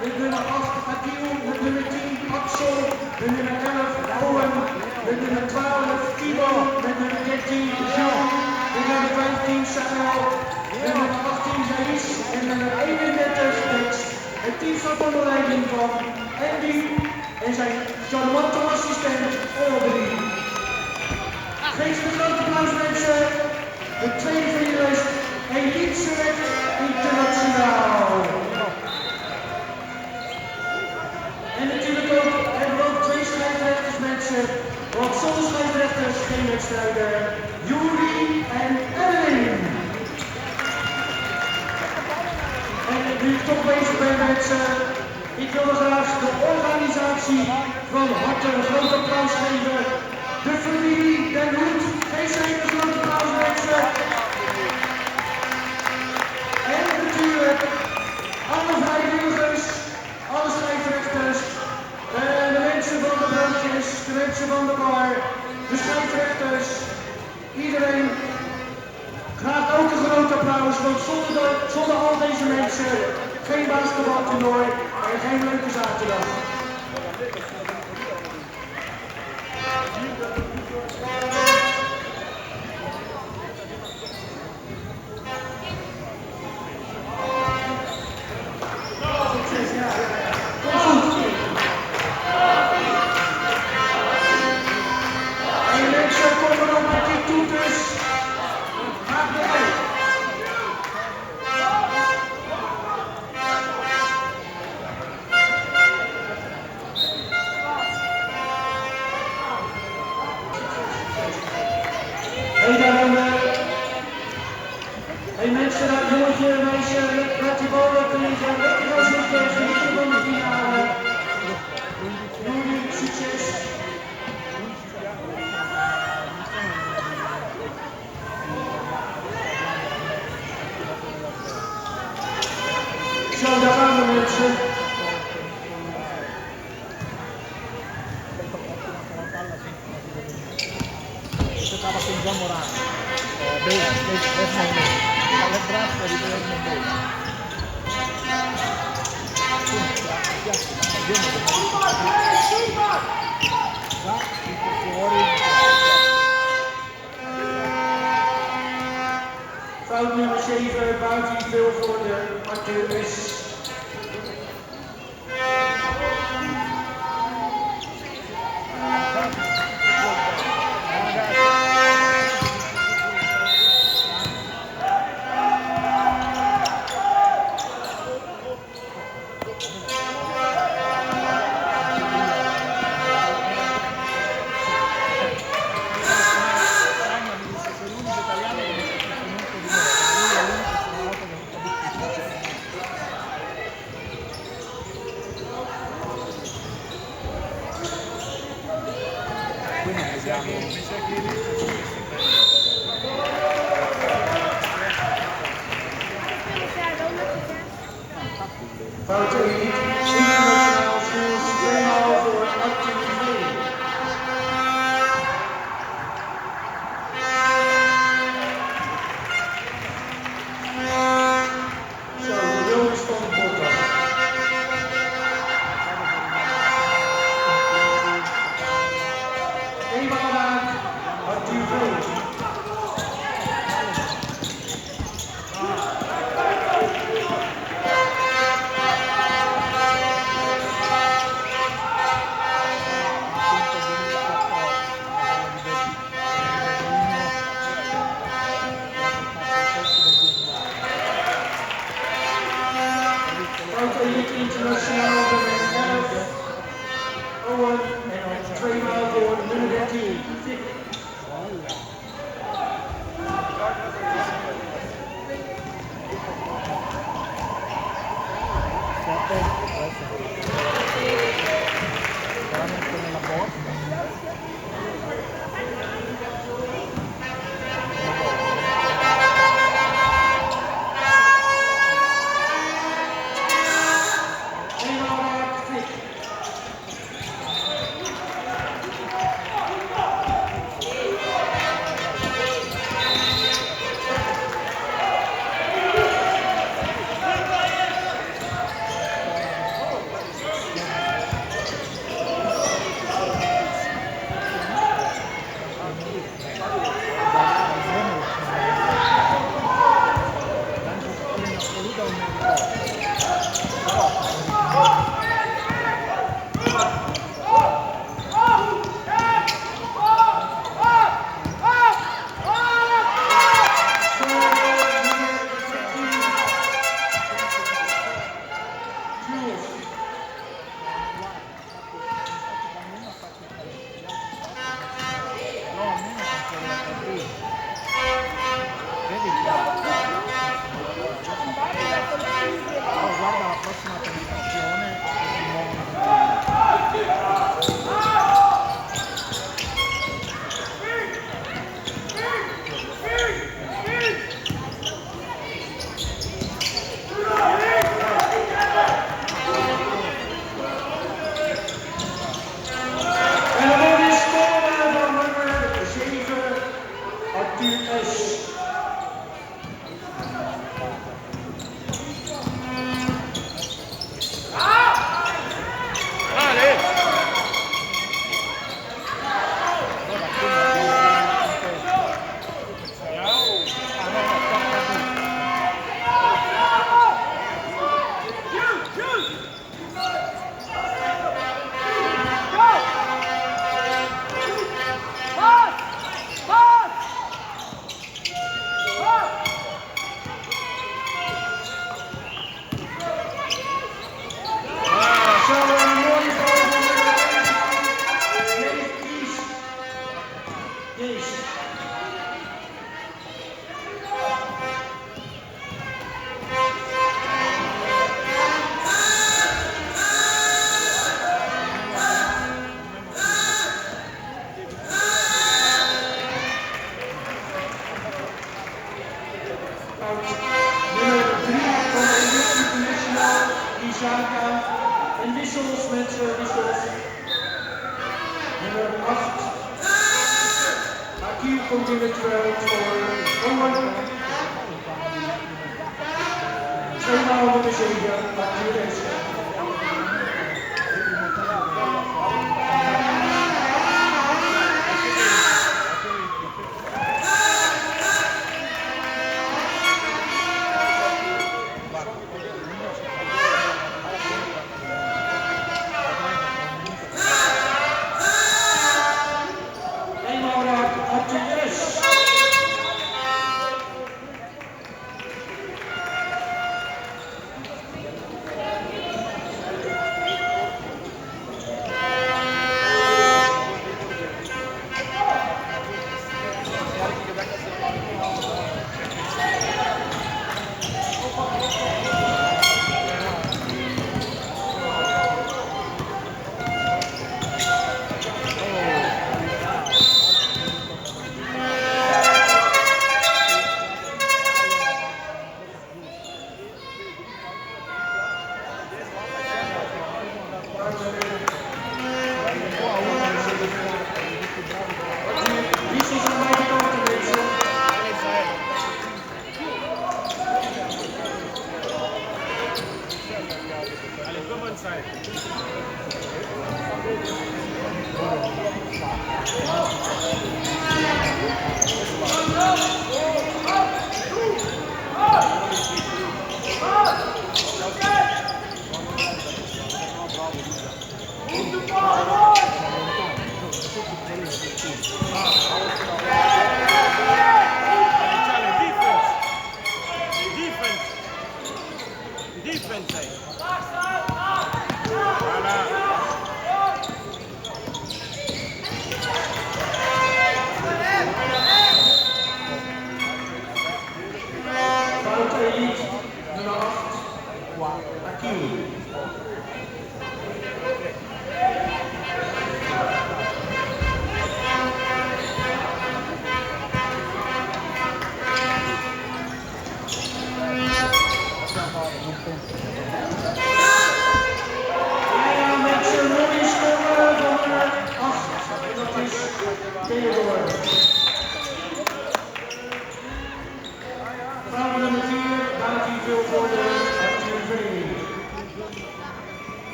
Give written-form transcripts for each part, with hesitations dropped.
met nummer 8 Adil, met nummer 10 Axel, met nummer 11 Owen, met nummer 12 Timo, met nummer 13 Jean, met nummer 15 Samuel, met nummer 18 Jaïs en nummer 31 Dex. Het team staat onder leiding van Andy en zijn charmante assistent Aubrey. Geef een groot applaus mensen. De tweede finalist, Elite Select Internationaal. En natuurlijk ook hebben we ook twee scheidsrechters mensen, want zonder scheidsrechters geen wedstrijden. Juri en Evelyn. En nu ik toch bezig ben mensen, ik wil graag de organisatie van harte een groot applaus geven. De familie Den Hoed, geef ze even een groot applaus mensen. En natuurlijk alle vrijwilligers, alle scheidsrechters, de mensen van de broodjes, de mensen van de bar, de scheidsrechters, iedereen. Graag ook een groot applaus, want zonder al deze mensen geen basketbaltoernooi en geen leuke zaterdag. Hey mensen, dat jongetje en meisje, laat die bal op en zijn lekker als een genieten van de finale. Jullie, succes! Zo, daar gaan we mensen. Estaba con Juan Morán. Vea, es Jaime. Al brazo y veo el nombre. Fout nummer 7, buiten veel voor de Arthur is. Fout Elite Internationaal Schools 2,5 voor Active TV. Zo, de wilde stand wordt dat. Eenmaal raak, Active TV. Elite Internationaal nummer 11, Owen en 2 maal voor nummer 13. Wissels, mensen, wissels. Nummer 8. Akil komt in het veld voor Owen. Tweemaal nummer 7, Akil Rensen.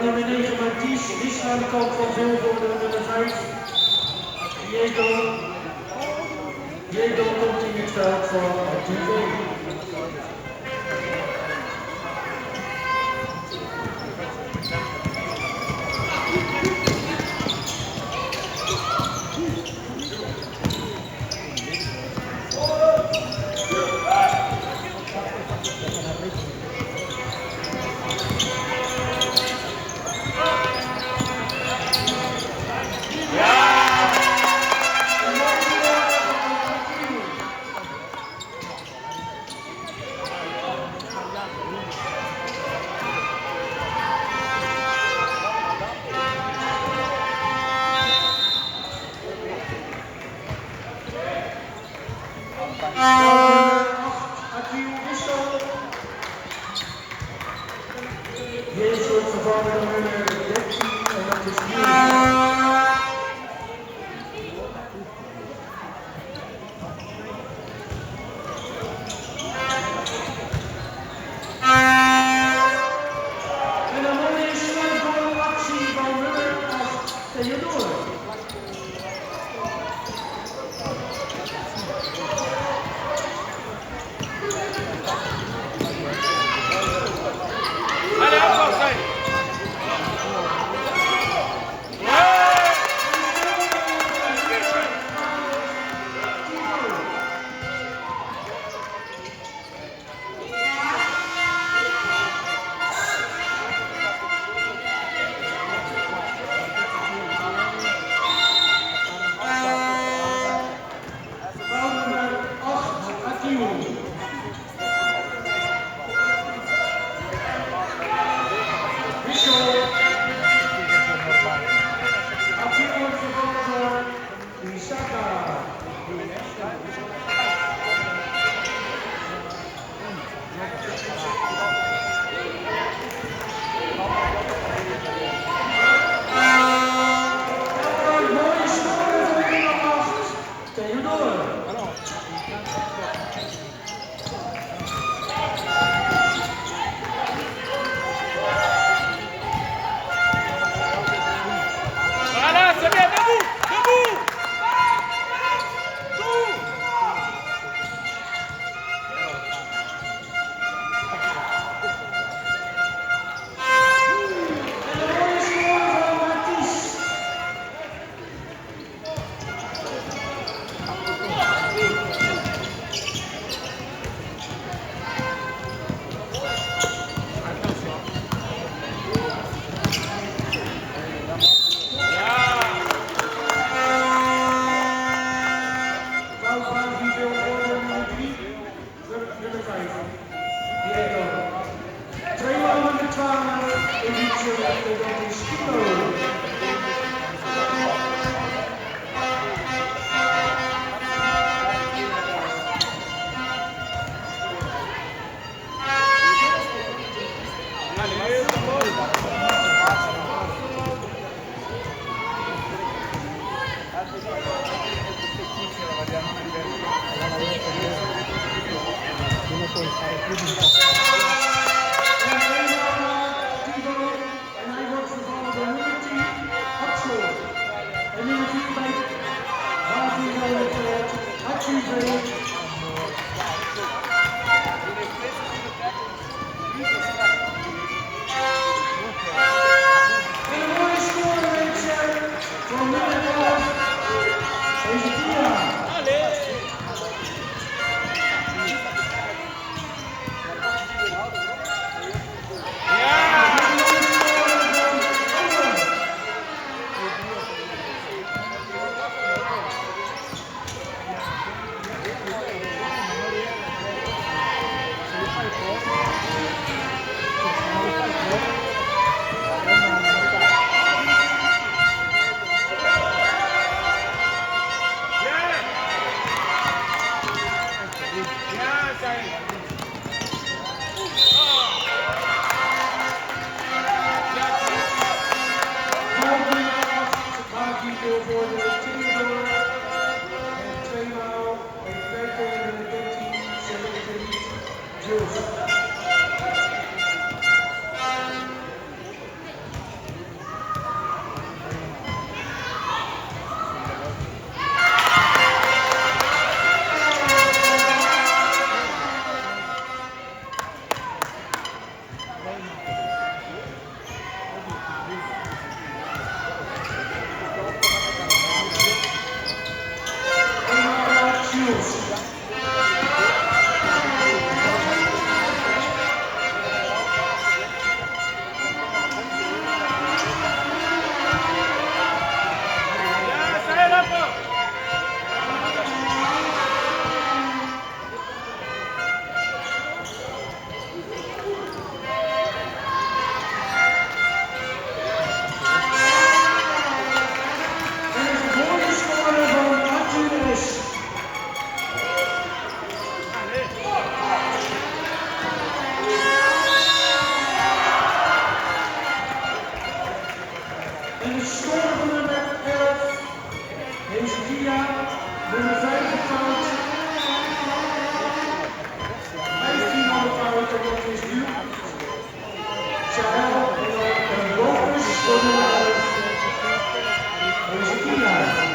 nummer 9 Mathies Rieslandkamp van Vilvoorde, nummer 5. Diego komt in het veld voor TV. En de score van nummer 11, Hezekia, nummer 5 fout. 15 al fout en dat is nu. Sahel en een bonus voor nummer 11, Hezekia.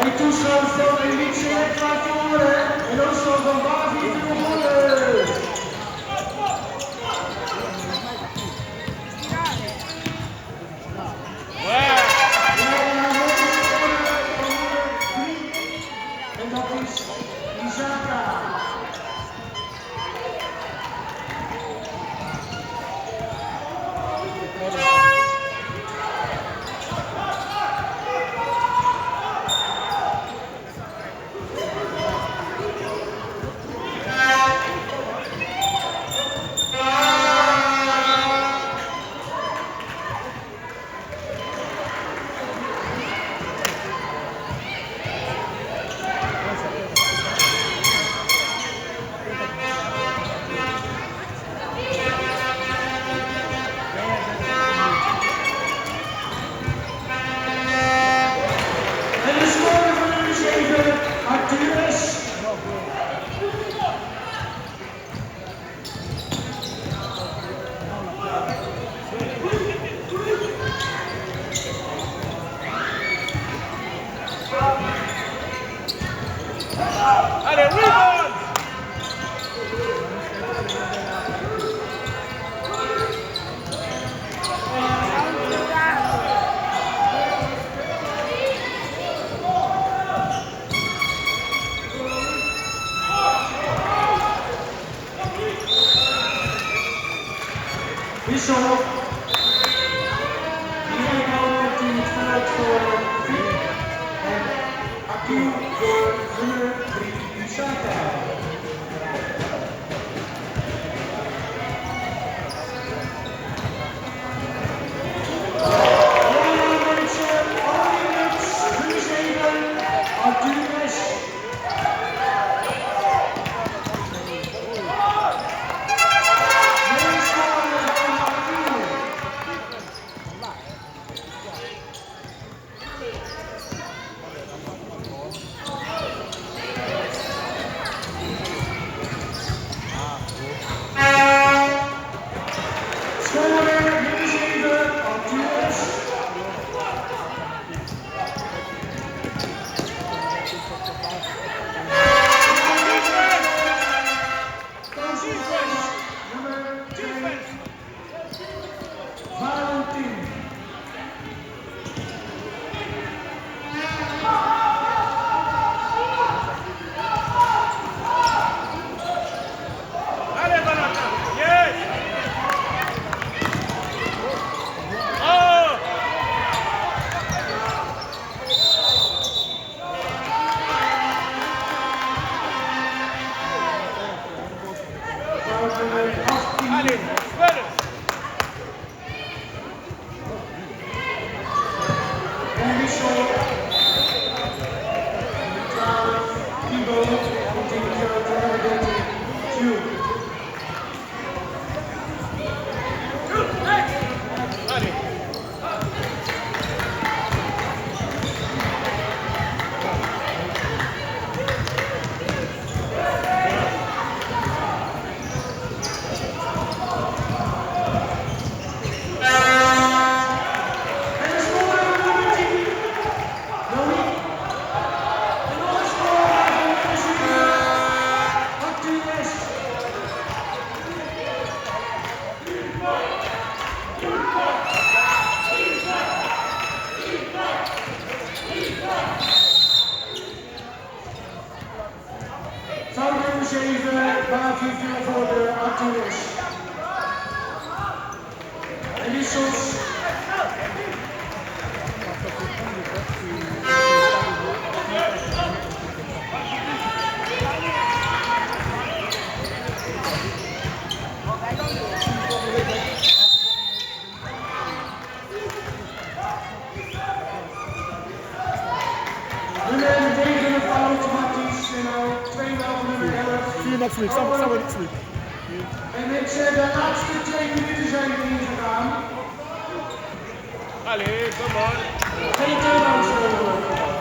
En toestand van Elite Select naar voren. En toestand van Bavi naar voren. En dat is Isaka. Allez, rebound! Wissel. Hierheen komt hij het vanuit voor Vic. En Akil voor nummer 3, Isaka. waar u veel voor de actie is. En wissels. Nummer 9 automatisch en nou 2 nummer 11. See you next week. Somewhere next week. En mensen, de laatste 2 minuten zijn er ingegaan. Allez, come on. Geen turnout over.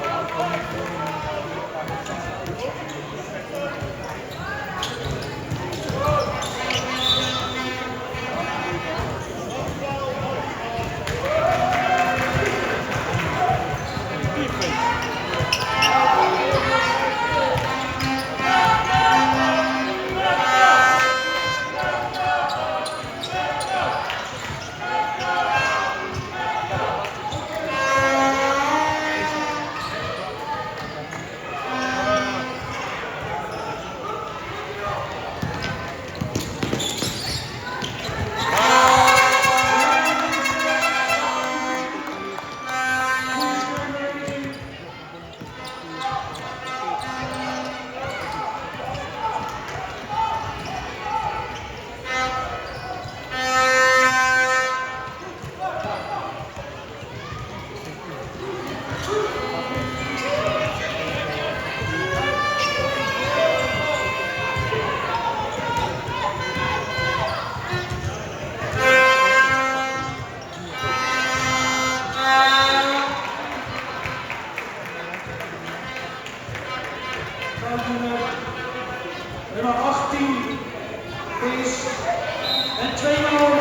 Nummer 18 is en 2 minuten.